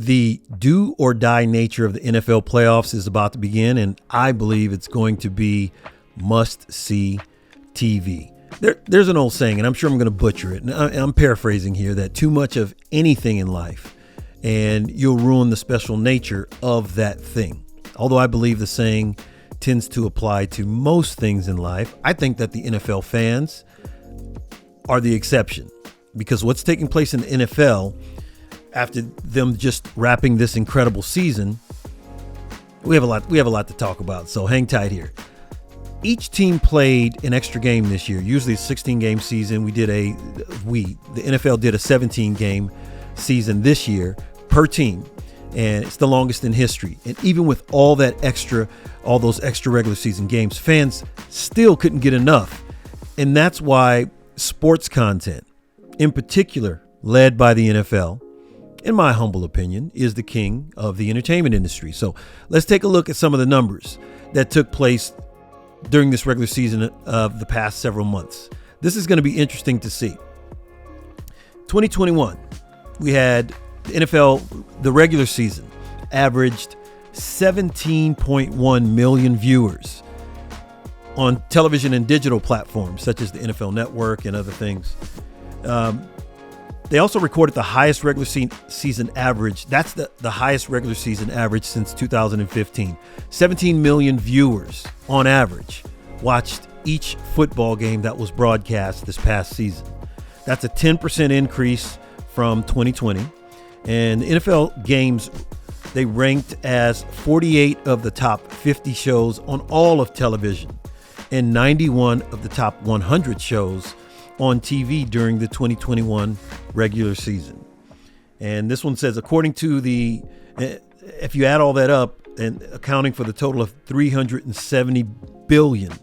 The do or die nature of the NFL playoffs is about to begin, and I believe it's going to be must-see TV. There's an old saying, and I'm sure I'm going to butcher it, and I'm paraphrasing here, that too much of anything in life, and you'll ruin the special nature of that thing. Although I believe the saying tends to apply to most things in life, I think that the NFL fans are the exception, because what's taking place in the NFL after them just wrapping this incredible season, we have a lot to talk about. So hang tight here. Each team played an extra game this year. Usually a 16-game season. the NFL did a 17-game season this year per team, and it's the longest in history. And even with all those extra regular season games, fans still couldn't get enough. And that's why sports content, in particular, led by the NFL, in my humble opinion, is the king of the entertainment industry. So let's take a look at some of the numbers that took place during this regular season of the past several months. This is going to be interesting to see. 2021, we had the NFL, the regular season, averaged 17.1 million viewers on television and digital platforms such as the NFL Network and other things. They also recorded the highest regular season average. That's the highest regular season average since 2015. 17 million viewers on average watched each football game that was broadcast this past season. That's a 10% increase from 2020. And the NFL games, they ranked as 48 of the top 50 shows on all of television and 91 of the top 100 shows on TV during the 2021 regular season. And this one says, according to if you add all that up and accounting for the total of 370 billion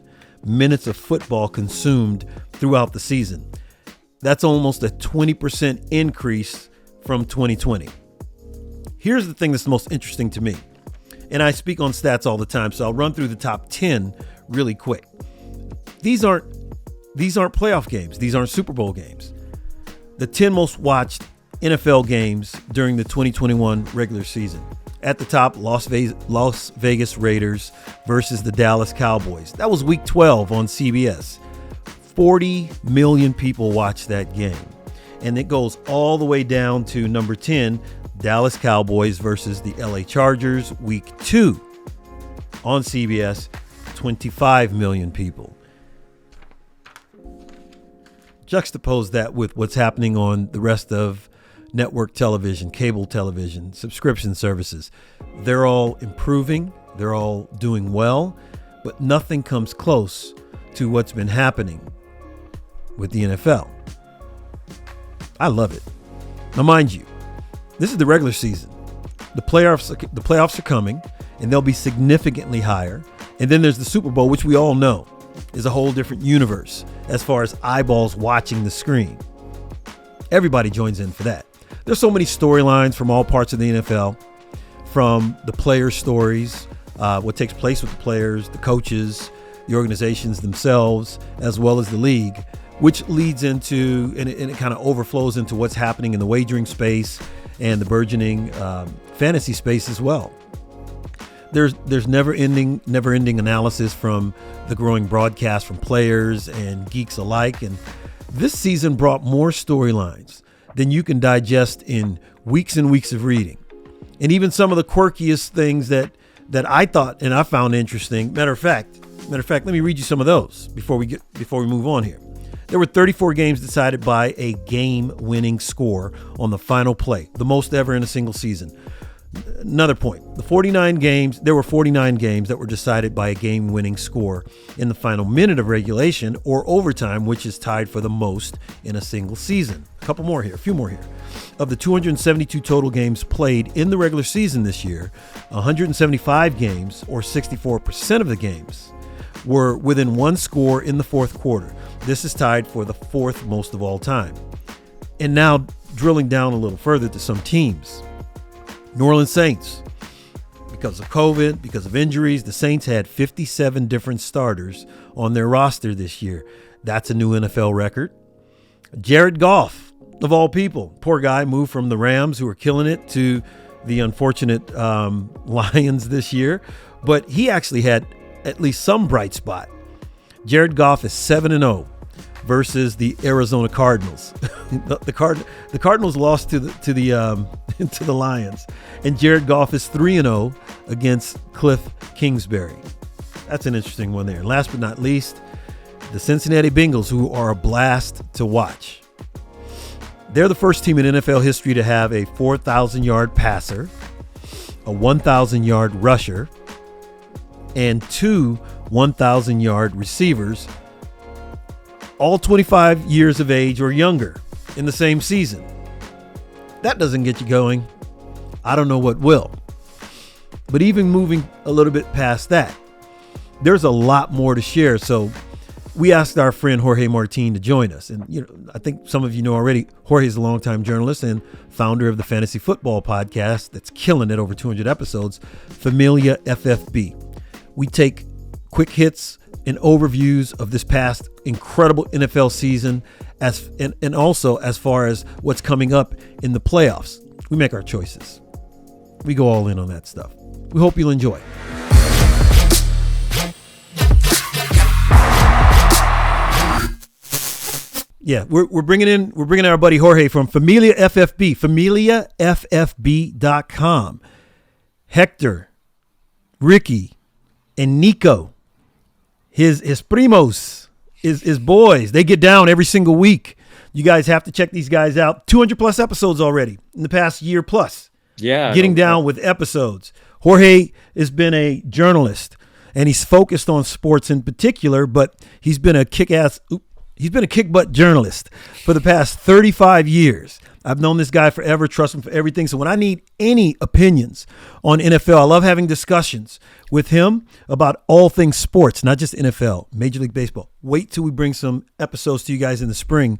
minutes of football consumed throughout the season, that's almost a 20% increase from 2020. Here's the thing that's the most interesting to me. And I speak on stats all the time, so I'll run through the top 10 really quick. These aren't playoff games. These aren't Super Bowl games. The 10 most watched NFL games during the 2021 regular season. At the top, Las Vegas Raiders versus the Dallas Cowboys. That was week 12 on CBS. 40 million people watched that game. And it goes all the way down to number 10, Dallas Cowboys versus the LA Chargers, week 2 on CBS. 25 million people. Juxtapose that with what's happening on the rest of network television, cable television, subscription services. They're all improving. They're all doing well, but nothing comes close to what's been happening with the NFL. I love it. Now, mind you, this is the regular season. The playoffs are coming, and they'll be significantly higher. And then there's the Super Bowl, which we all know is a whole different universe as far as eyeballs watching the screen. Everybody joins in for that. There's so many storylines from all parts of the NFL, from the players' stories, what takes place with the players, the coaches, the organizations themselves, as well as the league, which leads into, and it kind of overflows into what's happening in the wagering space and the burgeoning fantasy space as well. There's never-ending analysis from the growing broadcast from players and geeks alike. And this season brought more storylines than you can digest in weeks and weeks of reading. And even some of the quirkiest things that I thought and I found interesting. Matter of fact, let me read you some of those before we move on here. There were 34 games decided by a game-winning score on the final play, the most ever in a single season. Another point, there were 49 games that were decided by a game-winning score in the final minute of regulation or overtime, which is tied for the most in a single season. A few more here. Of the 272 total games played in the regular season this year, 175 games, or 64% of the games, were within one score in the fourth quarter. This is tied for the fourth most of all time. And now drilling down a little further to some teams. New Orleans Saints. Because of COVID, because of injuries, the Saints had 57 different starters on their roster this year. That's a new NFL record. Jared Goff, of all people. Poor guy moved from the Rams, who were killing it, to the unfortunate Lions this year, but he actually had at least some bright spot. Jared Goff is 7-0 versus the Arizona Cardinals. the Cardinals lost to the Lions, and Jared Goff is 3-0 against Cliff Kingsbury. That's an interesting one there. And last but not least, the Cincinnati Bengals, who are a blast to watch. They're the first team in NFL history to have a 4,000-yard passer, a 1,000-yard rusher, and 2 1,000-yard receivers, all 25 years of age or younger in the same season. That doesn't get you going. I don't know what will. But even moving a little bit past that, there's a lot more to share. So we asked our friend Jorge Martín to join us. And I think some of you know already, Jorge is a longtime journalist and founder of the fantasy football podcast that's killing it, over 200 episodes, Familia FFB. We take quick hits and overviews of this past incredible NFL season, and also as far as what's coming up in the playoffs. We make our choices. We go all in on that stuff. We hope you'll enjoy. Yeah, we're bringing our buddy Jorge from Familia FFB, FamiliaFFB.com. Hector, Ricky, and Nico, his primos, his boys, they get down every single week. You guys have to check these guys out. 200 plus episodes already in the past year plus. Yeah. Getting down with episodes. Jorge has been a journalist, and he's focused on sports in particular, but he's been a kick-butt journalist for the past 35 years. I've known this guy forever, trust him for everything. So when I need any opinions on NFL, I love having discussions with him about all things sports, not just NFL, Major League Baseball. Wait till we bring some episodes to you guys in the spring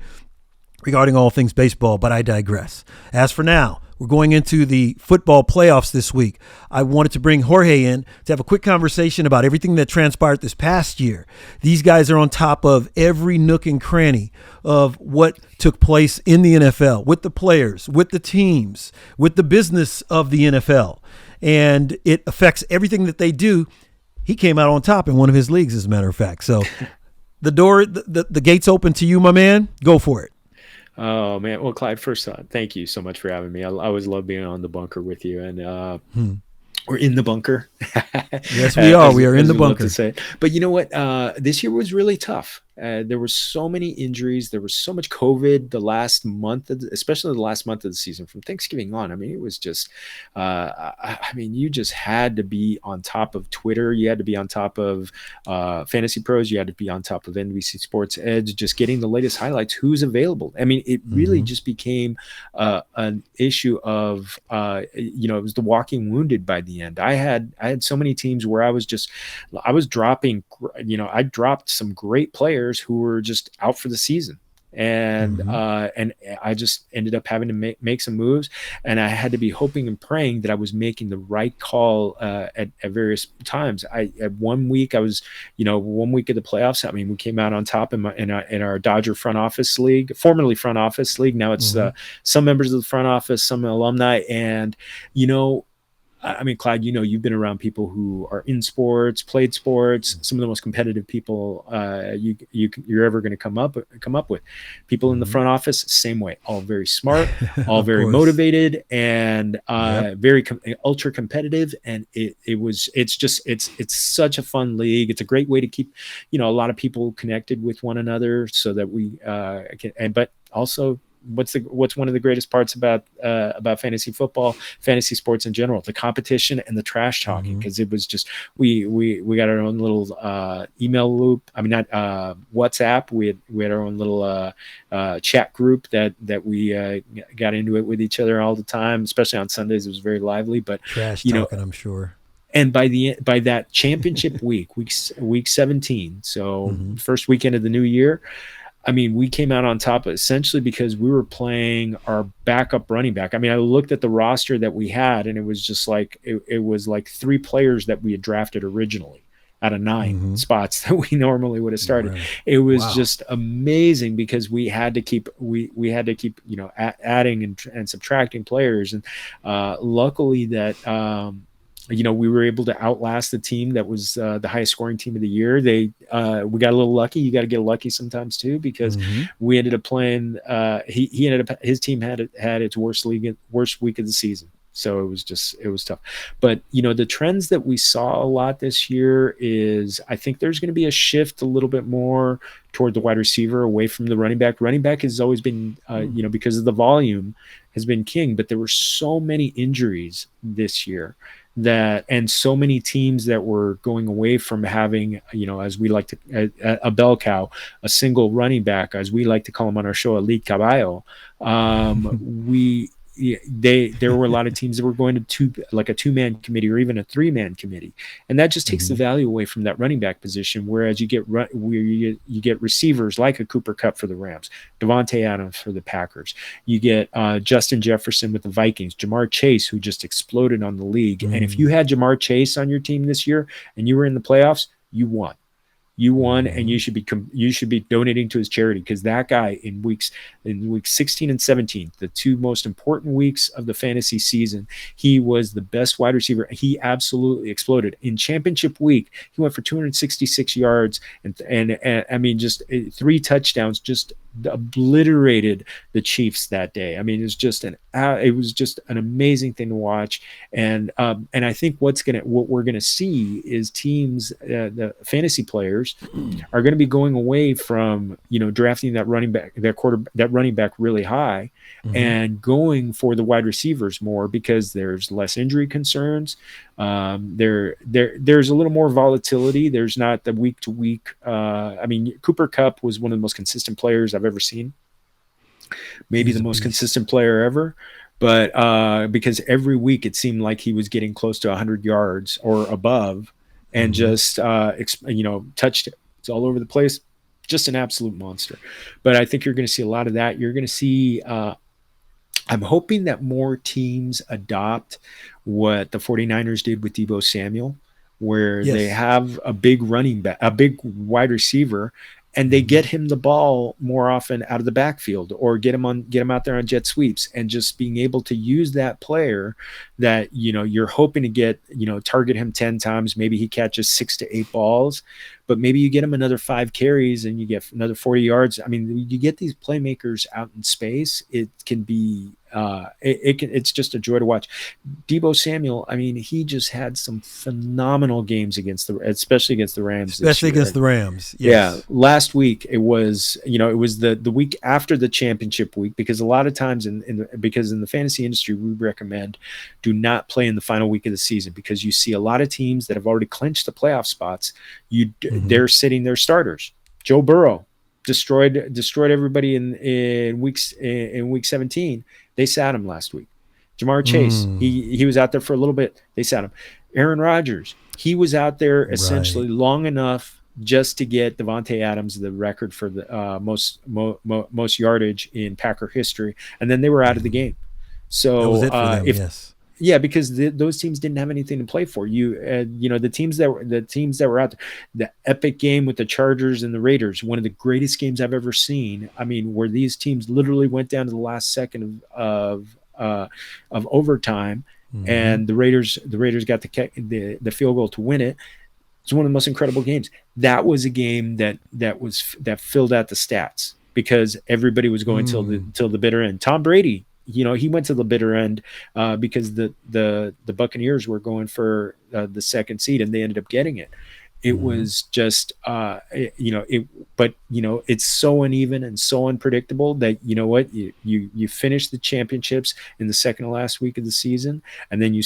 regarding all things baseball, but I digress. As for now, we're going into the football playoffs this week. I wanted to bring Jorge in to have a quick conversation about everything that transpired this past year. These guys are on top of every nook and cranny of what took place in the NFL, with the players, with the teams, with the business of the NFL. And it affects everything that they do. He came out on top in one of his leagues, as a matter of fact. So the gate's open to you, my man. Go for it. Oh, man. Well, Clyde, first, thank you so much for having me. I always love being on the bunker with you. And we're in the bunker. Yes, we are. We are in the bunker. To say. But you know what? This year was really tough. There were so many injuries. There was so much COVID the last month, especially the last month of the season from Thanksgiving on. I mean, it was just, you just had to be on top of Twitter. You had to be on top of Fantasy Pros. You had to be on top of NBC Sports Edge, just getting the latest highlights, who's available. I mean, it really just became an issue of, it was the walking wounded by the end. I had so many teams where I was dropping, I dropped some great players who were just out for the season. And I just ended up having to make some moves, and I had to be hoping and praying that I was making the right call at various times. At 1 week, I was, 1 week of the playoffs. I mean, we came out on top in our Dodger front office league, formerly front office league. Now it's some members of the front office, some alumni, and I mean, Clyde, you've been around people who are in sports, played sports, some of the most competitive people you're ever going to come up with. People in the front office, same way, all very smart, all very motivated, and very ultra competitive. And it's such a fun league. It's a great way to keep, a lot of people connected with one another, so that we but also, what's one of the greatest parts about fantasy football, fantasy sports in general? The competition and the trash talking, because it was just we got our own little email loop. I mean, not WhatsApp. We had our own little chat group that we got into it with each other all the time, especially on Sundays. It was very lively. But trash talking, I'm sure. And by that championship week 17, so first weekend of the new year, I mean, we came out on top essentially because we were playing our backup running back. I mean, I looked at the roster that we had, and it was just like it was like 3 players that we had drafted originally. out of 9 spots that we normally would have started. Right. It was Wow. just amazing because we had to keep adding and subtracting players, and luckily that we were able to outlast the team that was the highest scoring team of the year. We got a little lucky. You got to get lucky sometimes too, because we ended up playing. He ended up, his team had its worst week of the season. So it was tough. But, the trends that we saw a lot this year is, I think there's going to be a shift a little bit more toward the wide receiver, away from the running back. Running back has always been, because of the volume, has been king. But there were so many injuries this year and so many teams that were going away from having, as we like to, a bell cow, a single running back, as we like to call him on our show, a lead caballo. There were a lot of teams that were going to a 2-man committee or even a 3-man committee, and that just takes the value away from that running back position. Whereas you get receivers like a Cooper Kupp for the Rams, Devontae Adams for the Packers. You get Justin Jefferson with the Vikings, Jamar Chase, who just exploded on the league. And if you had Jamar Chase on your team this year and you were in the playoffs, you won. And you should be donating to his charity, because that guy in weeks 16 and 17, the 2 most important weeks of the fantasy season, he was the best wide receiver. He absolutely exploded. In championship week, he went for 266 yards and I mean, just 3 touchdowns, just obliterated the Chiefs that day. I mean, it was just an amazing thing to watch. And I think what we're gonna see is teams, the fantasy players, are going to be going away from drafting that running back really high, and going for the wide receivers more, because there's less injury concerns. There's a little more volatility. There's not the week to week. I mean, Cooper Kupp was one of the most consistent players I've ever seen, maybe the most consistent player ever. But because every week it seemed like he was getting close to 100 yards or above, and just touched it. It's all over the place. Just an absolute monster. But I think you're going to see a lot of that. You're going to see, I'm hoping that more teams adopt what the 49ers did with Deebo Samuel, where they have a big running back, a big wide receiver, and they get him the ball more often out of the backfield, or get him out there on jet sweeps, and just being able to use that player that you're hoping to get, target him 10 times, maybe he catches 6 to 8 balls, but maybe you get him another 5 carries and you get another 40 yards. I mean, you get these playmakers out in space. It can be it's just a joy to watch. Deebo Samuel, I mean, he just had some phenomenal games especially against the Rams. Especially against the Rams. Yes. Yeah. Last week it was the week after the championship week, because a lot of times because in the fantasy industry, we recommend do not play in the final week of the season, because you see a lot of teams that have already clinched the playoff spots. They're sitting their starters. Joe Burrow destroyed everybody in week 17. They sat him last week. Jamar Chase, he was out there for a little bit. They sat him. Aaron Rodgers, he was out there essentially long enough just to get Devontae Adams the record for the most yardage in Packer history, and then they were out of the game. So that was it for them, yes. Yeah, because those teams didn't have anything to play for. The teams that were out there, the epic game with the Chargers and the Raiders, one of the greatest games I've ever seen. I mean, where these teams literally went down to the last second of overtime, and the Raiders got the field goal to win it. It's one of the most incredible games. That was a game that filled out the stats, because everybody was going till the bitter end. Tom Brady, he went to the bitter end because the Buccaneers were going for the second seed, and they ended up getting it. It was just, it's so uneven and so unpredictable that you finish the championships in the second to last week of the season, and then you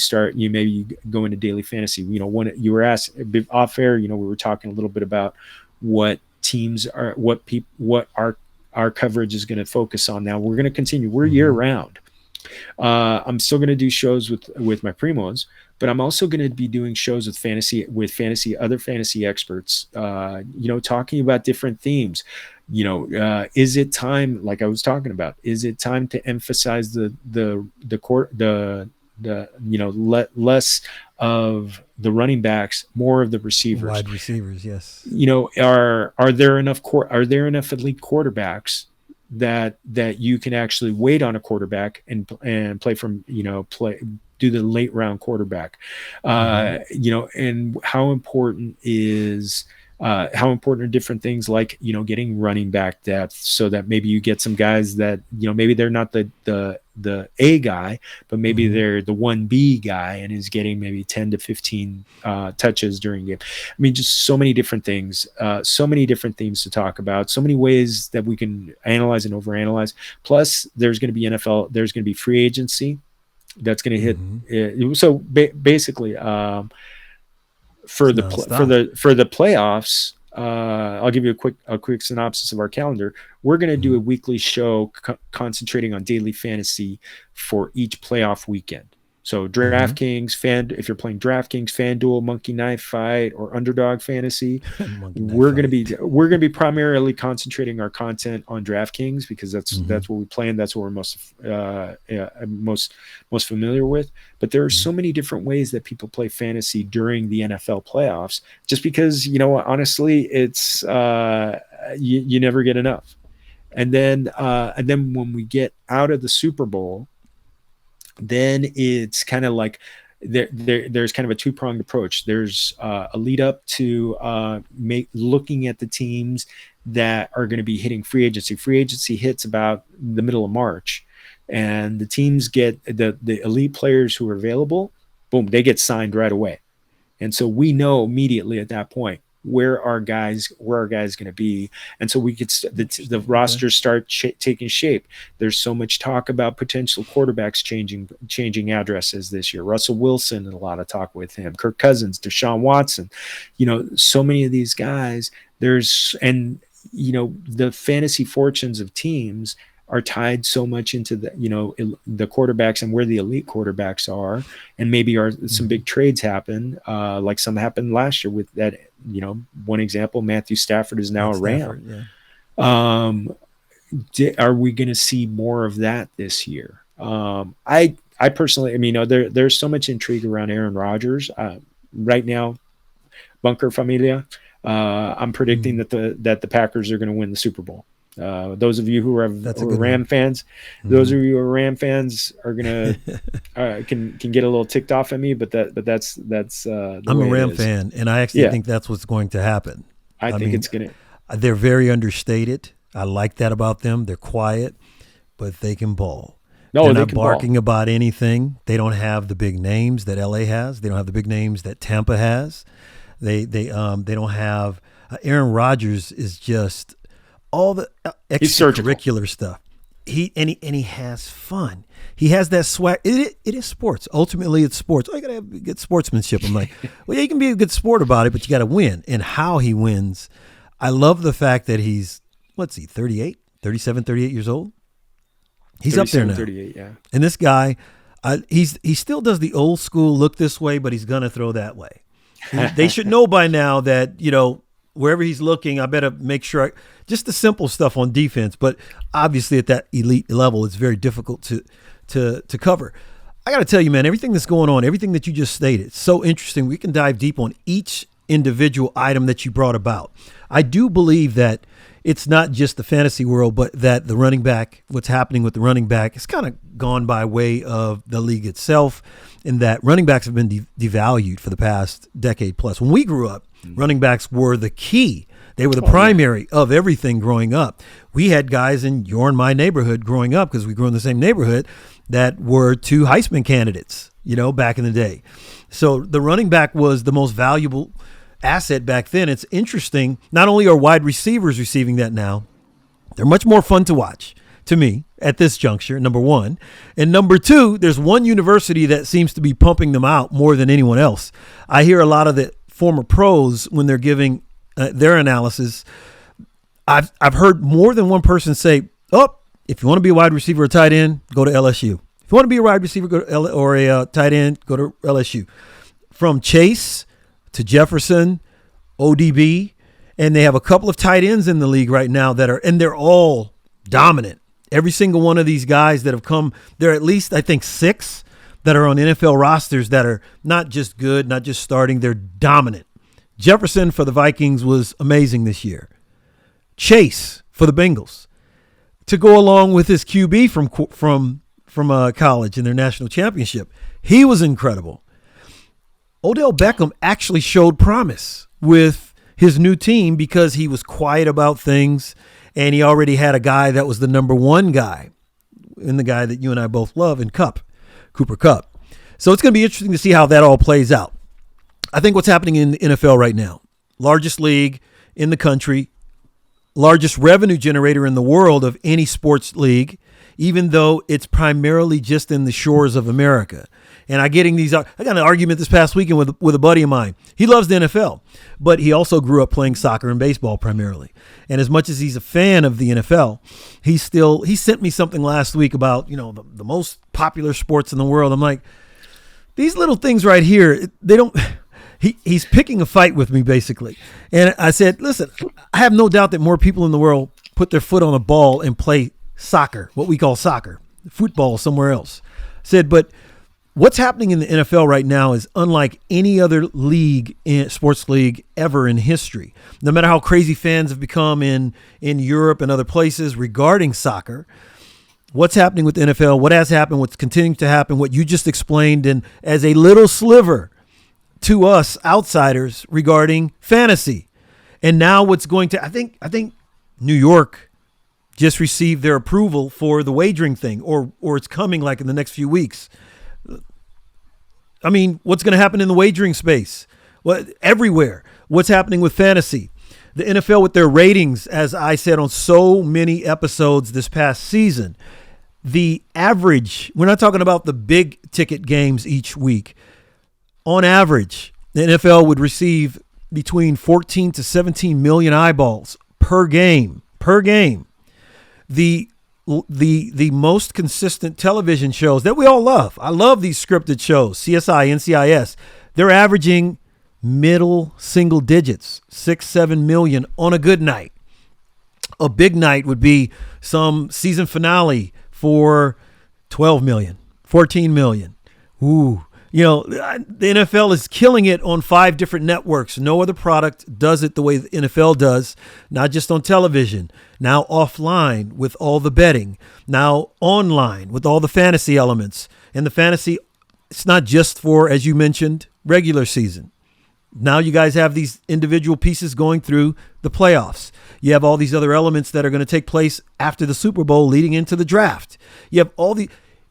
go into daily fantasy. When you were asked off air, we were talking a little bit about what teams are, what our coverage is going to focus on. Now we're going to continue. We're year round. I'm still going to do shows with my primos, but I'm also going to be doing shows with other fantasy experts, talking about different themes. Is it time, like I was talking about, is it time to emphasize less of the running backs, more of the receivers. Wide receivers, yes. Are there enough elite quarterbacks that you can actually wait on a quarterback and play from do the late round quarterback, and how important are different things like getting running back depth, so that maybe you get some guys that maybe they're not the A guy, but maybe they're the 1B guy and is getting maybe 10 to 15 touches during a game. I mean, just so many different things, so many different themes to talk about, so many ways that we can analyze and overanalyze. Plus, there's going to be there's going to be free agency that's going to hit. So basically, for the playoffs, I'll give you a quick synopsis of our calendar. We're going to do a weekly show concentrating on daily fantasy for each playoff weekend. So DraftKings, if you're playing DraftKings, FanDuel, Monkey Knife Fight, or Underdog Fantasy, we're going to be primarily concentrating our content on DraftKings, because that's what we play and that's what we're most familiar with. But there are so many different ways that people play fantasy during the NFL playoffs, just because honestly, it's you never get enough. And then when we get out of the Super Bowl, then it's kind of like there's kind of a two-pronged approach. There's a lead up to looking at the teams that are going to be hitting free agency. Free agency hits about the middle of March, and the teams get the elite players who are available. Boom, they get signed right away, and so we know immediately at that point where our guys going to be, and so we could the rosters start taking shape. There's so much talk about potential quarterbacks changing addresses this year. Russell Wilson, and a lot of talk with him. Kirk Cousins, Deshaun Watson, so many of these guys. The fantasy fortunes of teams are tied so much into the quarterbacks and where the elite quarterbacks are, and maybe some big trades happen, like some happened last year with that. One example, Matthew Stafford is now a Ram. Are we going to see more of that this year? I personally, there's so much intrigue around Aaron Rodgers right now. Bunker Familia. I'm predicting that the Packers are going to win the Super Bowl. Those of you who are Ram fans, those of you who are Ram fans are gonna can get a little ticked off at me, but that's I'm a Ram fan, and I actually think that's what's going to happen. I think it's gonna. They're very understated. I like that about them. They're quiet, but they can ball. They're not barking about anything. They don't have the big names that LA has. They don't have the big names that Tampa has. They don't have Aaron Rodgers is just all the extracurricular stuff. He has fun. He has that swag. It is sports. Ultimately, it's sports. Oh, you got to have good sportsmanship. I'm like, well, yeah, you can be a good sport about it, but you got to win. And how he wins, I love the fact that he's, 38 years old? He's up there now. 38, yeah. And this guy, he still does the old school look this way, but he's going to throw that way. They should know by now that, wherever he's looking, I better make sure just the simple stuff on defense. But obviously at that elite level, it's very difficult to cover. I got to tell you, man, everything that's going on, everything that you just stated, so interesting. We can dive deep on each individual item that you brought about. I do believe that it's not just the fantasy world, but that the running back, what's happening with the running back, it's kind of gone by way of the league itself, in that running backs have been devalued for the past decade plus. When we grew up, running backs were the key. They were the primary of everything growing up. We had guys in your and my neighborhood growing up, because we grew in the same neighborhood, that were two Heisman candidates, back in the day. So the running back was the most valuable asset back then. It's interesting. Not only are wide receivers receiving that now, they're much more fun to watch, to me, at this juncture, number one. And number two, there's one university that seems to be pumping them out more than anyone else. I hear a lot of the former pros, when they're giving their analysis, I've heard more than one person say, if you want to be a wide receiver or tight end, go to LSU. If you want to be a wide receiver or a tight end, go to LSU. From Chase to Jefferson, ODB, and they have a couple of tight ends in the league right now and they're all dominant. Every single one of these guys that have come, there are at least, I think, 6 that are on NFL rosters that are not just good, not just starting, they're dominant. Jefferson for the Vikings was amazing this year. Chase for the Bengals, to go along with his QB from college in their national championship, he was incredible. Odell Beckham actually showed promise with his new team because he was quiet about things, and he already had a guy that was the number one guy, and the guy that you and I both love in Cooper Kupp. So it's going to be interesting to see how that all plays out. I think what's happening in the NFL right now, largest league in the country, largest revenue generator in the world of any sports league, even though it's primarily just in the shores of America. And I got an argument this past weekend with a buddy of mine. He loves the NFL, but he also grew up playing soccer and baseball primarily. And as much as he's a fan of the NFL, he sent me something last week about, the most popular sports in the world. I'm like, these little things right here, he's picking a fight with me basically. And I said, listen, I have no doubt that more people in the world put their foot on a ball and play soccer, what we call soccer, football somewhere else. I said, but what's happening in the NFL right now is unlike any other sports league ever in history. No matter how crazy fans have become in Europe and other places regarding soccer, what's happening with the NFL, what has happened, what's continuing to happen, what you just explained, and as a little sliver to us outsiders regarding fantasy. And now what's going to, I think New York just received their approval for the wagering thing, or it's coming like in the next few weeks. I mean, what's going to happen in the wagering space? Well, everywhere. What's happening with fantasy? The NFL with their ratings, as I said on so many episodes this past season, the average, we're not talking about the big ticket games each week. On average, the NFL would receive between 14 to 17 million eyeballs per game. The most consistent television shows that we all love. I love these scripted shows, CSI, NCIS. They're averaging middle single digits, 6-7 million on a good night. A big night would be some season finale for 12 million, 14 million. Ooh. The NFL is killing it on 5 different networks. No other product does it the way the NFL does, not just on television, now offline with all the betting, now online with all the fantasy elements. And the fantasy, it's not just for, as you mentioned, regular season. Now you guys have these individual pieces going through the playoffs. You have all these other elements that are going to take place after the Super Bowl leading into the draft. You have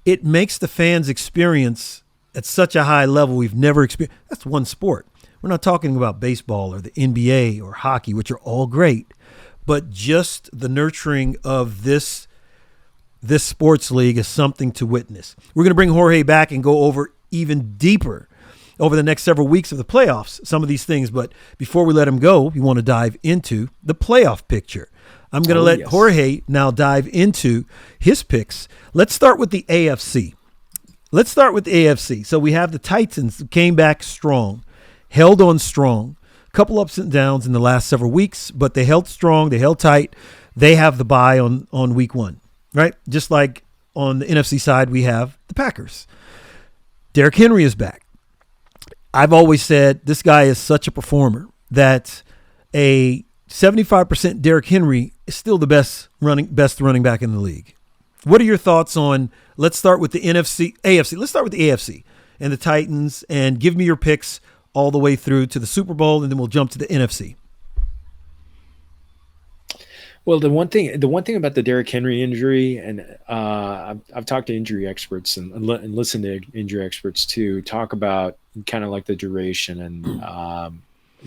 it makes the fans experience at such a high level we've never experienced. That's one sport. We're not talking about baseball or the NBA or hockey, which are all great, but just the nurturing of this sports league is something to witness. We're going to bring Jorge back and go over even deeper over the next several weeks of the playoffs, some of these things. But before we let him go, we want to dive into the playoff picture. I'm going to let Jorge now dive into his picks. Let's start with the AFC. So we have the Titans who came back strong, held on strong, a couple ups and downs in the last several weeks, but they held strong, they held tight. They have the bye on week 1, right? Just like on the NFC side, we have the Packers. Derrick Henry is back. I've always said this guy is such a performer that a 75% Derrick Henry is still the best running back in the league. What are your thoughts on, let's start with the AFC. Let's start with the AFC and the Titans, and give me your picks all the way through to the Super Bowl, and then we'll jump to the NFC. Well, the one thing about the Derrick Henry injury, and I've talked to injury experts and listened to injury experts too, talk about kind of like the duration and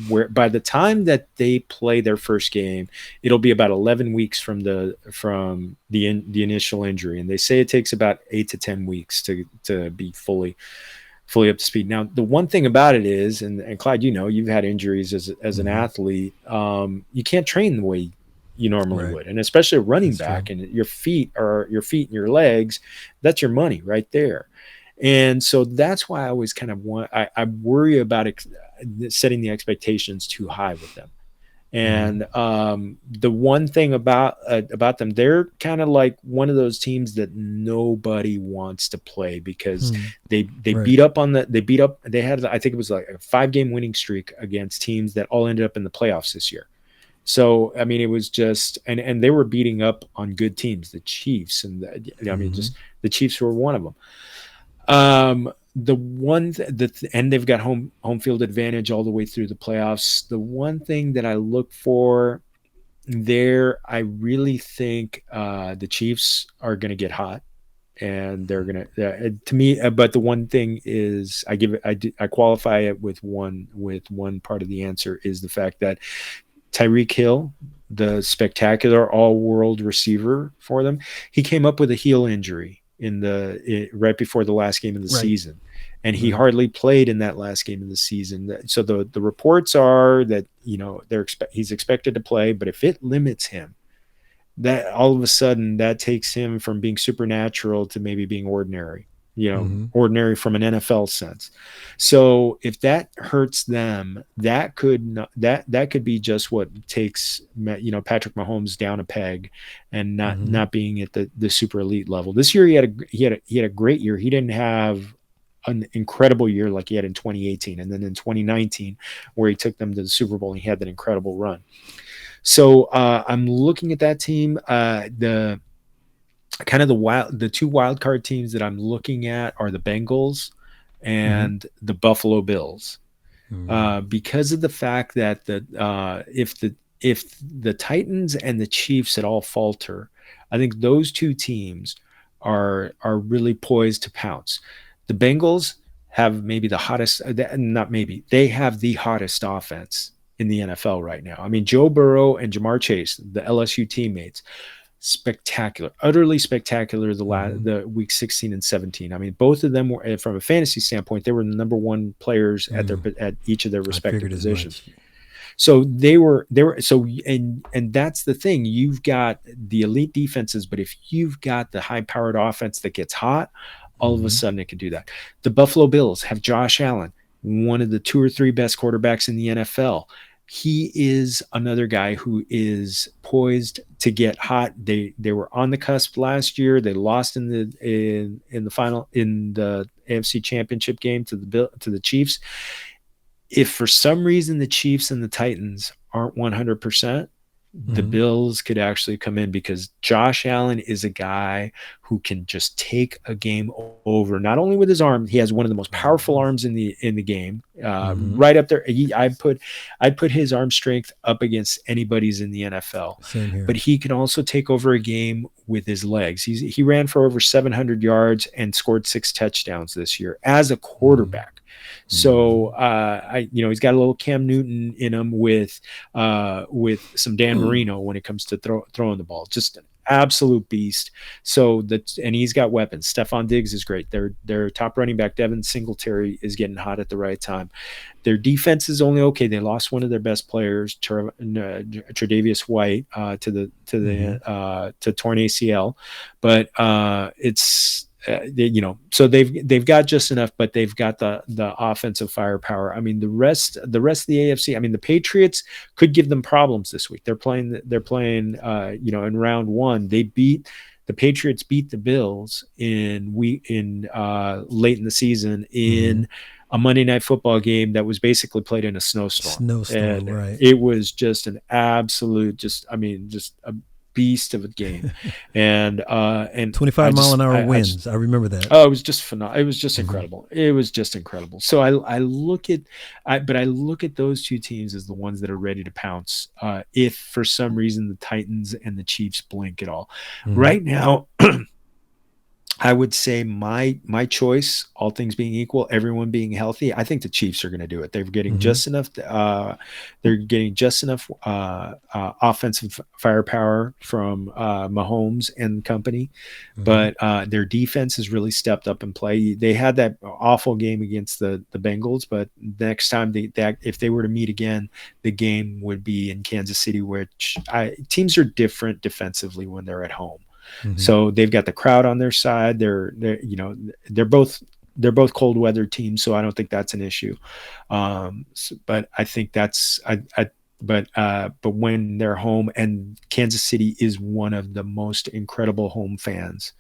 where by the time that they play their first game, it'll be about 11 weeks from the initial injury, and they say it takes about 8 to 10 weeks to be fully up to speed. Now, the one thing about it is, and Clyde, you've had injuries as an athlete. You can't train the way you normally would, and especially a running back, and your feet and your legs, that's your money right there. And so that's why I always kind of I worry about setting the expectations too high with them. And the one thing about them, they're kind of like one of those teams that nobody wants to play because they beat up on they had, I think it was like a 5-game winning streak against teams that all ended up in the playoffs this year. So I mean, it was just and they were beating up on good teams, the Chiefs, and just the Chiefs were one of them. The one and they've got home field advantage all the way through the playoffs. The one thing that I look for there, I really think the Chiefs are going to get hot, and they're going to me. But the one thing is, I qualify it with one part of the answer is the fact that Tyreek Hill, the spectacular all-world receiver for them, he came up with a heel injury right before the last game of the season, and he hardly played in that last game of the season. So the reports are that he's expected to play, but if it limits him, that all of a sudden that takes him from being supernatural to maybe being ordinary. Ordinary from an NFL sense. So if that hurts them, that could be just what takes Patrick Mahomes down a peg and not being at the super elite level. This year he had a great year. He didn't have an incredible year like he had in 2018, and then in 2019 where he took them to the Super Bowl, he had that incredible run. So I'm looking at that team. The two wild card teams that I'm looking at are the Bengals and the Buffalo Bills, because of the fact that if the Titans and the Chiefs at all falter, I think those two teams are really poised to pounce. The Bengals have maybe the hottest, they have the hottest offense in the NFL right now. I mean, Joe Burrow and Jamar Chase, the LSU teammates, spectacular, utterly spectacular. The week 16 and 17. I mean, both of them were, from a fantasy standpoint, they were the number one players at each of their respective positions. So and that's the thing. You've got the elite defenses, but if you've got the high-powered offense that gets hot, all of a sudden it can do that. The Buffalo Bills have Josh Allen, one of the 2 or 3 best quarterbacks in the NFL. He is another guy who is poised to get hot. They were on the cusp last year. They lost in the final in the AFC Championship game to the Chiefs. If for some reason the Chiefs and the Titans aren't 100%, the Bills could actually come in, because Josh Allen is a guy who can just take a game over, not only with his arm. He has one of the most powerful arms in the game, right up there. I'd put his arm strength up against anybody's in the NFL. Same here. But he can also take over a game with his legs. He ran for over 700 yards and scored 6 touchdowns this year as a quarterback. So he's got a little Cam Newton in him with some Dan Marino when it comes to throwing the ball. Just an absolute beast. So and he's got weapons. Stephon Diggs is great. Their top running back Devin Singletary is getting hot at the right time. Their defense is only okay. They lost one of their best players, Tre'Davious White, to torn ACL, but it's. So they've got just enough, but they've got the offensive firepower. I mean, the rest of the AFC. I mean, the Patriots could give them problems this week. They're playing. In round 1, the Patriots beat the Bills late in the season in a Monday Night Football game that was basically played in a snowstorm. And right? It was just an absolute, just a beast of a game, and 25-mile-an-hour winds. I remember that. Oh, it was just phenomenal. It was just incredible. It was just incredible. So I look at those two teams as the ones that are ready to pounce. If for some reason the Titans and the Chiefs blink at all, right now. I would say my choice, all things being equal, everyone being healthy, I think the Chiefs are going to do it. They're getting just enough. Offensive firepower from Mahomes and company, but their defense has really stepped up and play. They had that awful game against the Bengals, but next time if they were to meet again, the game would be in Kansas City, which teams are different defensively when they're at home. So they've got the crowd on their side. They're both cold weather teams, so I don't think that's an issue. But I think but when they're home, and Kansas City is one of the most incredible home fans.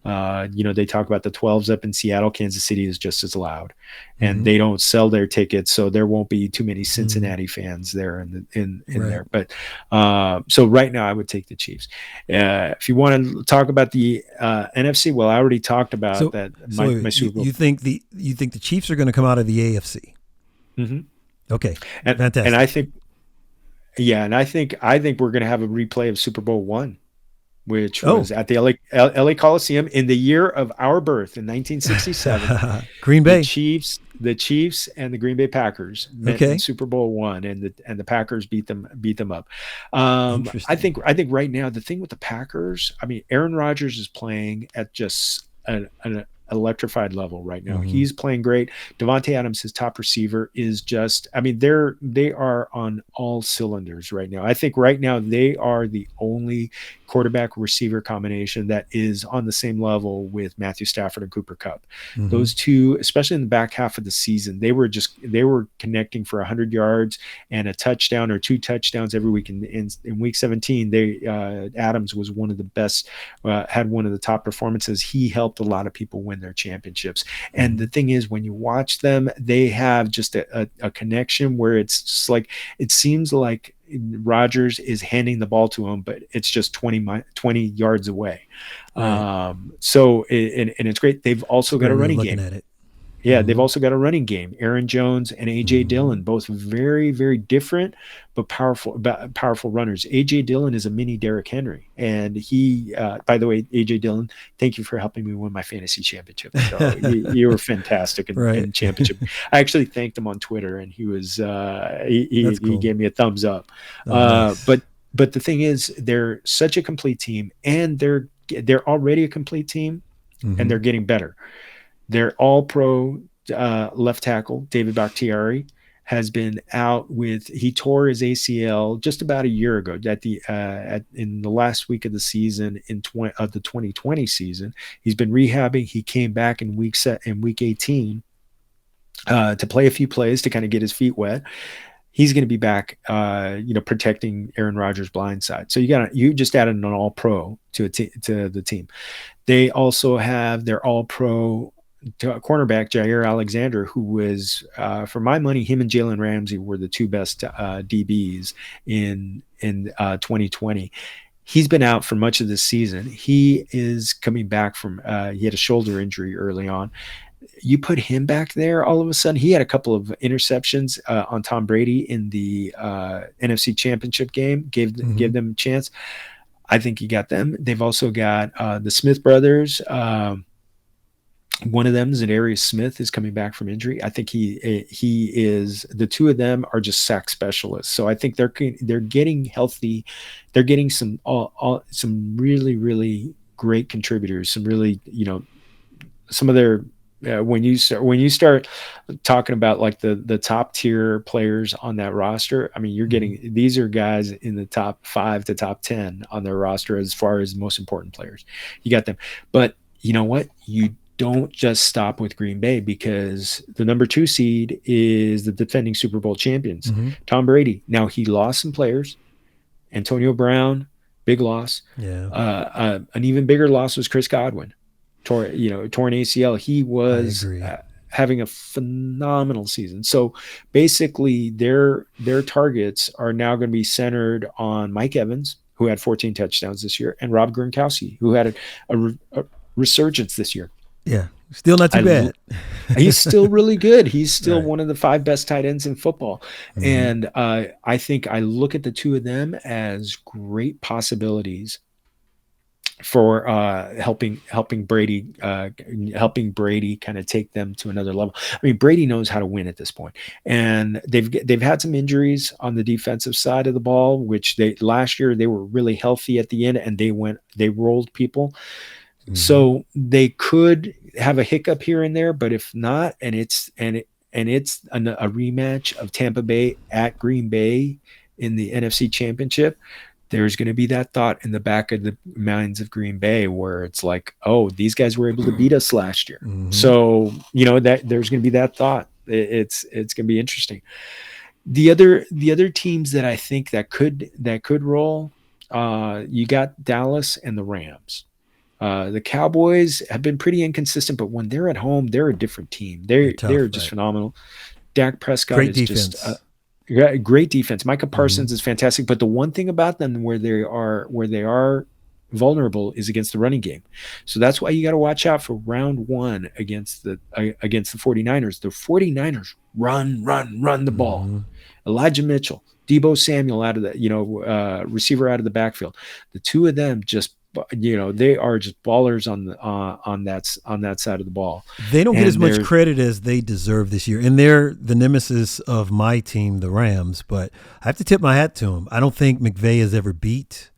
They talk about the 12s up in Seattle. Kansas City is just as loud, and they don't sell their tickets, so there won't be too many Cincinnati fans there in there. But so right now, I would take the Chiefs. If you want to talk about the NFC, well, I already talked about that. My Super Bowl. You think the Chiefs are going to come out of the AFC? Mm-hmm. Okay, fantastic. And I think. Yeah, and I think we're going to have a replay of Super Bowl I, which was at the LA Coliseum in the year of our birth in 1967. Green Bay. The Chiefs and the Green Bay Packers met in Super Bowl I, and the Packers beat them up. I think right now the thing with the Packers, I mean, Aaron Rodgers is playing at just an electrified level right now. He's playing great. Devontae Adams, his top receiver, is just, I mean, they are on all cylinders right now. I think right now they are the only quarterback receiver combination that is on the same level with Matthew Stafford and Cooper Kupp. Those two, especially in the back half of the season, they were connecting for 100 yards and a touchdown or 2 touchdowns every week. In week 17, Adams was one of the best, had one of the top performances. He helped a lot of people win their championships. And the thing is, when you watch them, they have just a connection where it's just like, it seems like Rodgers is handing the ball to him, but it's just 20 yards away. Right. So it's great. They've also got a running game. At it. Yeah, they've also got a running game. Aaron Jones and A.J. Dillon, both very, very different but powerful runners. A.J. Dillon is a mini Derrick Henry. And he, by the way, A.J. Dillon, thank you for helping me win my fantasy championship. So you were fantastic in championship. I actually thanked him on Twitter, and he was he gave me a thumbs up. Nice. But the thing is, they're such a complete team, and they're already a complete team, and they're getting better. Their all-pro left tackle, David Bautiari, has been out he tore his ACL just about a year ago in the last week of the season of the 2020 season. He's been rehabbing. He came back in week 18 to play a few plays to kind of get his feet wet. He's going to be back, protecting Aaron Rodgers' blind side. So you just added an all-pro to the team. They also have their all-pro cornerback Jair Alexander, who was, for my money, him and Jalen Ramsey were the two best DBs in 2020. He's been out for much of this season. He is coming back from he had a shoulder injury early on. You put him back there, all of a sudden, he had a couple of interceptions on Tom Brady in the NFC Championship game, gave them a chance. I think you got them. They've also got the Smith brothers. One of them is Darius Smith is coming back from injury. I think he is. The two of them are just sack specialists. So I think they're getting healthy. They're getting some really, really great contributors. Some really, some of their when you start talking about like the top tier players on that roster, I mean, you're getting, these are guys in the top 5 to top 10 on their roster as far as most important players. You got them, but you know what? You don't just stop with Green Bay, because the number 2 seed is the defending Super Bowl champions, Tom Brady. Now, he lost some players. Antonio Brown, big loss. Yeah. An even bigger loss was Chris Godwin, torn ACL. He was having a phenomenal season. So basically, their targets are now going to be centered on Mike Evans, who had 14 touchdowns this year, and Rob Gronkowski, who had a resurgence this year. Yeah, still not too bad. He's still really good. He's still one of the 5 best tight ends in football. And I think I look at the two of them as great possibilities for helping Brady kind of take them to another level. I mean, Brady knows how to win at this point, and they've had some injuries on the defensive side of the ball, which last year they were really healthy at the end, and they rolled people. So they could have a hiccup here and there, but if not, and it's a rematch of Tampa Bay at Green Bay in the NFC Championship, there's going to be that thought in the back of the minds of Green Bay where it's like, oh, these guys were able to beat us last year. So, that there's going to be that thought. It's going to be interesting. The other teams that I think that could roll, you got Dallas and the Rams. The Cowboys have been pretty inconsistent, but when they're at home, they're a different team. They're tough, They're just right? phenomenal. Dak Prescott Great is just defense. great defense. Micah Mm-hmm. Parsons is fantastic, but the one thing about them where they are vulnerable is against the running game. So that's why you got to watch out for round one against the 49ers. The 49ers run the ball. Mm-hmm. Elijah Mitchell, Debo Samuel out of the receiver out of the backfield. The two of them just they are just ballers on that side of the ball. They don't get And as much credit as they deserve this year. And they're the nemesis of my team, the Rams, but I have to tip my hat to them. I don't think McVay has ever beat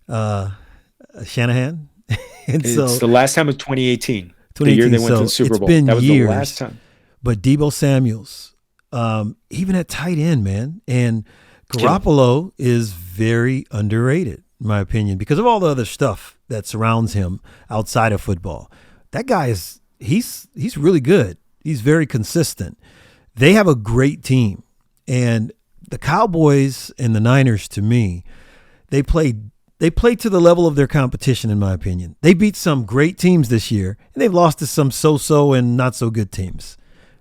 Shanahan. And it's the last time was 2018. The 2018, year they went to the so Super it's Bowl. been That was years. the last time. But Debo Samuels, even at tight end, man, and Garoppolo is very underrated, in my opinion, because of all the other stuff that surrounds him outside of football. That guy he's really good. He's very consistent. They have a great team, and the Cowboys and the Niners, to me, they played to the level of their competition, in my opinion. They beat some great teams this year, and they've lost to some so-so and not so good teams.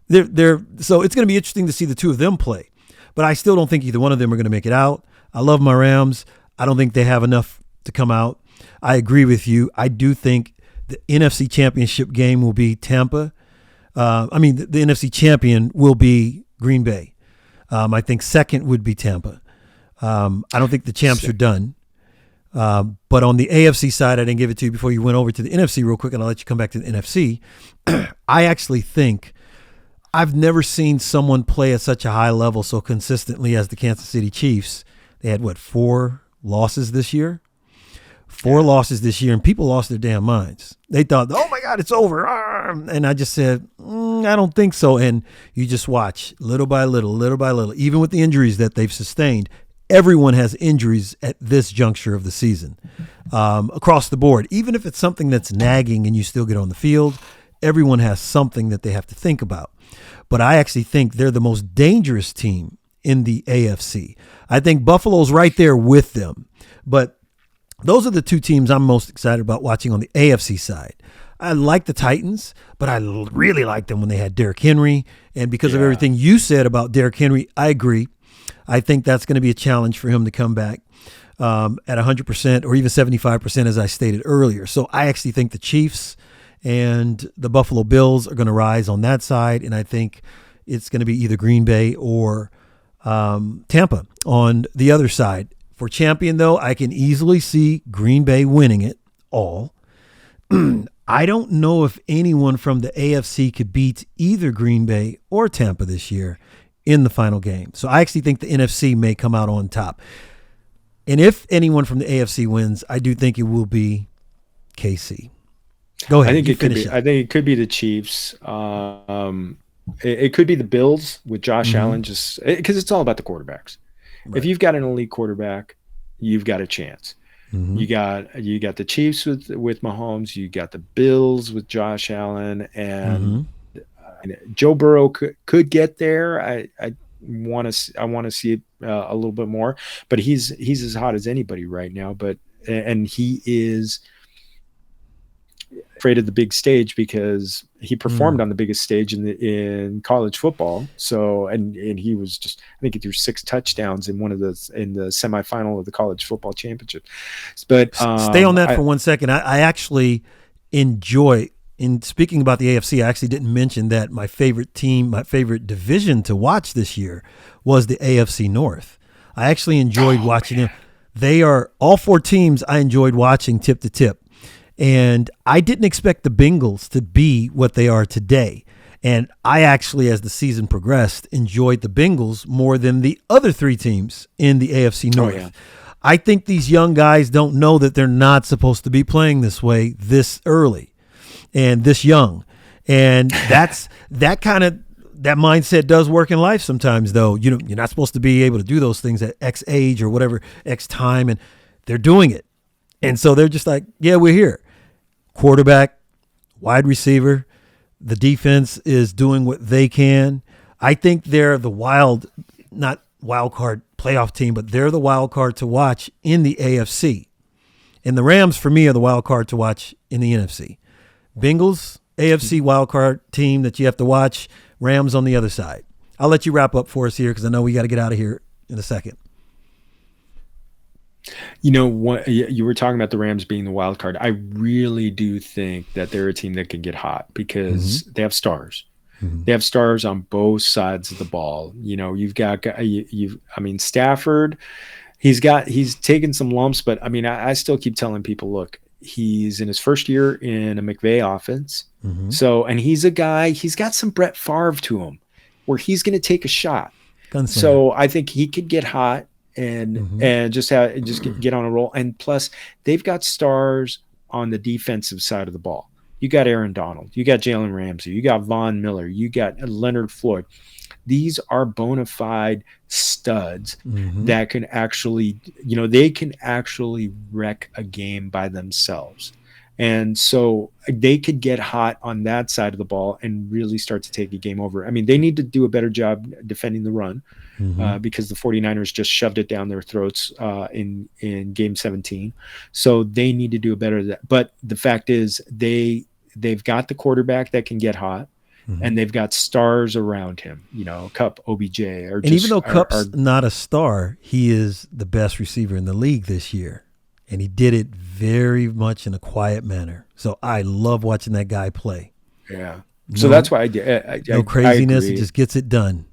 So it's going to be interesting to see the two of them play. But I still don't think either one of them are going to make it out. I love my Rams. I don't think they have enough to come out. I agree with you. I do think the NFC Championship game will be Tampa. The NFC champion will be Green Bay. I think second would be Tampa. I don't think the champs are done. But on the AFC side, I didn't give it to you before you went over to the NFC real quick, and I'll let you come back to the NFC. I actually think I've never seen someone play at such a high level so consistently as the Kansas City Chiefs. They had, 4 losses this year? 4 losses this year, and people lost their damn minds. They thought, oh, my God, it's over. And I just said, I don't think so. And you just watch little by little, even with the injuries that they've sustained. Everyone has injuries at this juncture of the season across the board. Even if it's something that's nagging and you still get on the field, everyone has something that they have to think about. But I actually think they're the most dangerous team in the AFC. I think Buffalo's right there with them. But those are the two teams I'm most excited about watching on the AFC side. I like the Titans, but I really liked them when they had Derrick Henry. And because of everything you said about Derrick Henry, I agree. I think that's going to be a challenge for him to come back at 100% or even 75%, as I stated earlier. So I actually think the Chiefs and the Buffalo Bills are going to rise on that side, and I think it's going to be either Green Bay or Tampa on the other side. For champion, though, I can easily see Green Bay winning it all. I don't know if anyone from the AFC could beat either Green Bay or Tampa this year in the final game. So I actually think the NFC may come out on top. And if anyone from the AFC wins, I do think it will be KC. Go ahead. I think it could be the Chiefs. It could be the Bills with Josh Allen, just because it's all about the quarterbacks. Right. If you've got an elite quarterback, you've got a chance. Mm-hmm. You got the Chiefs with Mahomes. You got the Bills with Josh Allen, and Joe Burrow could get there. I want to see it a little bit more, but he's as hot as anybody right now. And he is afraid of the big stage because he performed on the biggest stage in college football. So and he was just, I think he threw 6 touchdowns in the semifinal of the college football championship. But stay on that for 1 second. I actually enjoy. In speaking about the AFC, I actually didn't mention that my favorite team, my favorite division to watch this year was the AFC North. I actually enjoyed watching them. They are all 4 teams I enjoyed watching tip to tip. And I didn't expect the Bengals to be what they are today. And I actually, as the season progressed, enjoyed the Bengals more than the other 3 teams in the AFC North. Oh, yeah. I think these young guys don't know that they're not supposed to be playing this way this early and this young. And that mindset does work in life sometimes, though. You're not supposed to be able to do those things at X age or whatever, X time, and they're doing it. And so they're just like, yeah, we're here. Quarterback, wide receiver, the defense is doing what they can. I think they're the wild not wild card playoff team, but they're the wild card to watch in the AFC. And the Rams, for me, are the wild card to watch in the NFC. Bengals, AFC wild card team that you have to watch. Rams on the other side. I'll let you wrap up for us here because I know we got to get out of here in a second. You know what? You were talking about the Rams being the wild card. I really do think that they're a team that can get hot because they have stars. They have stars on both sides of the ball. You know, you've got Stafford. He's taken some lumps, but I mean, I still keep telling people, look, he's in his first year in a McVay offense. So, and he's a guy. He's got some Brett Favre to him, where he's going to take a shot. Gunslinger. So I think he could get hot and just get on a roll. And plus, they've got stars on the defensive side of the ball. You got Aaron Donald, you got Jalen Ramsey, you got Von Miller, you got Leonard Floyd. These are bona fide studs that can actually, they can actually wreck a game by themselves. And so they could get hot on that side of the ball and really start to take a game over. I mean, they need to do a better job defending the run because the 49ers just shoved it down their throats in game 17. So they need to do a better that. But the fact is they've got the quarterback that can get hot. And they've got stars around him, Kupp, OBJ. And even though Kupp's not a star, he is the best receiver in the league this year. And he did it very much in a quiet manner. So I love watching that guy play. Yeah. So that's why I did. No craziness. He just gets it done.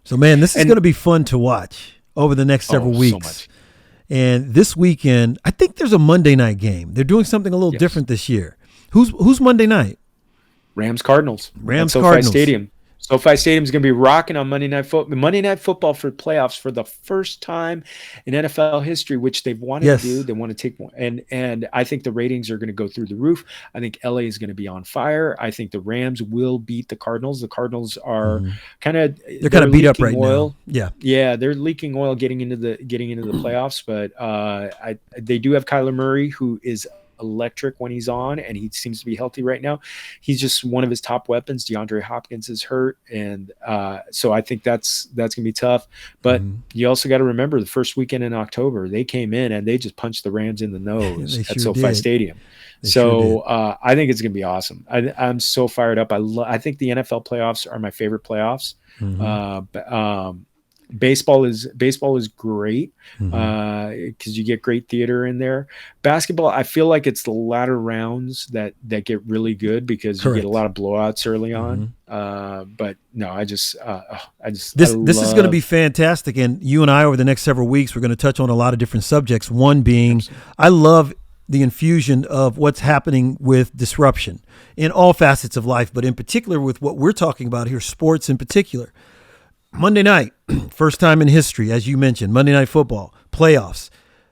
So, man, this is going to be fun to watch over the next several weeks. So much. And this weekend, I think there's a Monday night game. They're doing something a little different this year. Who's Monday night? Rams Cardinals. Cardinals. Stadium. SoFi Stadium is going to be rocking on Monday Night Football. Monday Night Football for playoffs for the first time in NFL history, which they've wanted to do. They want to take one, and I think the ratings are going to go through the roof. I think LA is going to be on fire. I think the Rams will beat the Cardinals. The Cardinals are they're kind of beat up right now. Yeah, they're leaking oil getting into the playoffs. But they do have Kyler Murray, who is electric when he's on, and he seems to be healthy right now. He's just one of his top weapons. DeAndre Hopkins is hurt, and so I think that's gonna be tough. But you also got to remember the first weekend in October, they came in and they just punched the Rams in the nose at SoFi Stadium. I think it's gonna be awesome. I'm so fired up. I think the NFL playoffs are my favorite playoffs. Baseball is great because you get great theater in there. Basketball, I feel like it's the latter rounds that get really good because you get a lot of blowouts early on. But no, this is going to be fantastic. And you and I, over the next several weeks, we're going to touch on a lot of different subjects. One being, I love the infusion of what's happening with disruption in all facets of life, but in particular with what we're talking about here, sports in particular. Monday night, first time in history, as you mentioned, Monday Night Football, playoffs.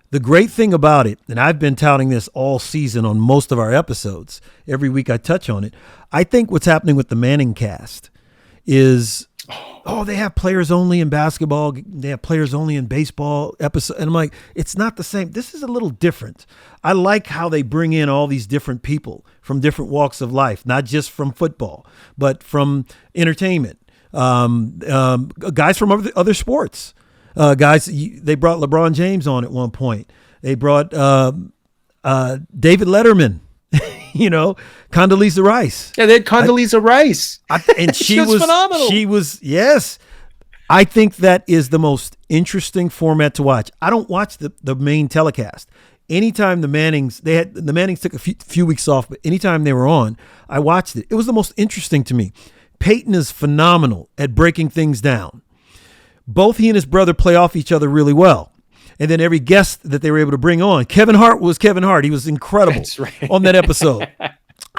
The great thing about it, and I've been touting this all season on most of our episodes, every week I touch on it, I think what's happening with the Manning cast is, they have players only in basketball, they have players only in baseball episode, and I'm like, it's not the same. This is a little different. I like how they bring in all these different people from different walks of life, not just from football, but from entertainment. Guys from other sports, they brought LeBron James on at one point. They brought David Letterman, Condoleezza Rice. Yeah, they had Condoleezza Rice. And she was phenomenal. She was, yes. I think that is the most interesting format to watch. I don't watch the main telecast. Anytime the Mannings took a few weeks off, but anytime they were on, I watched it. It was the most interesting to me. Peyton is phenomenal at breaking things down. Both he and his brother play off each other really well. And then every guest that they were able to bring on, Kevin Hart was Kevin Hart. He was incredible on that episode.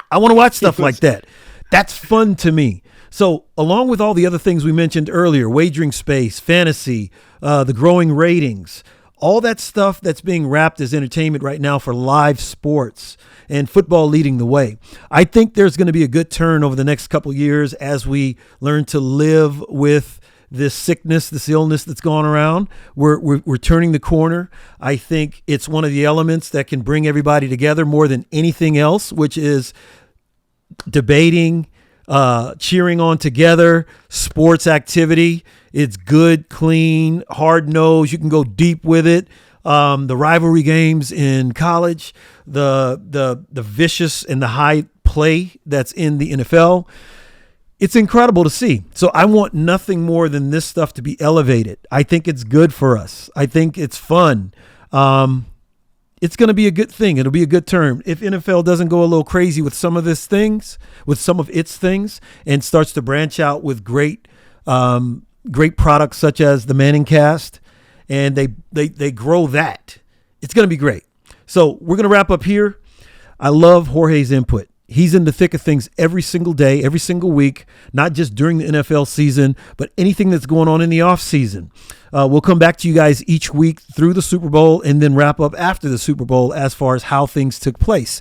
I want to watch stuff like that. That's fun to me. So along with all the other things we mentioned earlier, wagering space, fantasy, the growing ratings, all that stuff that's being wrapped as entertainment right now for live sports and football leading the way. I think there's going to be a good turn over the next couple years as we learn to live with this sickness, this illness that's gone around. We're turning the corner. I think it's one of the elements that can bring everybody together more than anything else, which is debating, cheering on together, sports activity. It's good, clean, hard nosed. You can go deep with it. The rivalry games in college, the vicious and the high play that's in the NFL. It's incredible to see. So I want nothing more than this stuff to be elevated. I think it's good for us. I think it's fun. It's going to be a good thing. It'll be a good term. If NFL doesn't go a little crazy with some of its things, and starts to branch out with great products such as the Manning Cast, and they grow that, it's going to be great. So we're going to wrap up here. I love Jorge's input. He's in the thick of things every single day, every single week, not just during the NFL season, but anything that's going on in the off season. We'll come back to you guys each week through the Super Bowl and then wrap up after the Super Bowl as far as how things took place.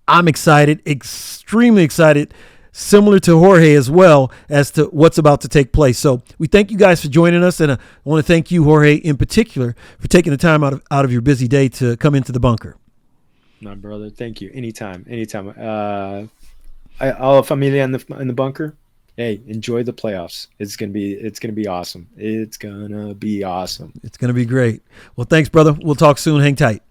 I'm excited, extremely excited, similar to Jorge as well, as to what's about to take place. So we thank you guys for joining us, and I want to thank you, Jorge, in particular, for taking the time out of your busy day to come into the bunker. My brother, thank you. Anytime. All Familia in the bunker. Hey, enjoy the playoffs. It's gonna be awesome. It's gonna be awesome. It's gonna be great. Well, thanks, brother. We'll talk soon. Hang tight.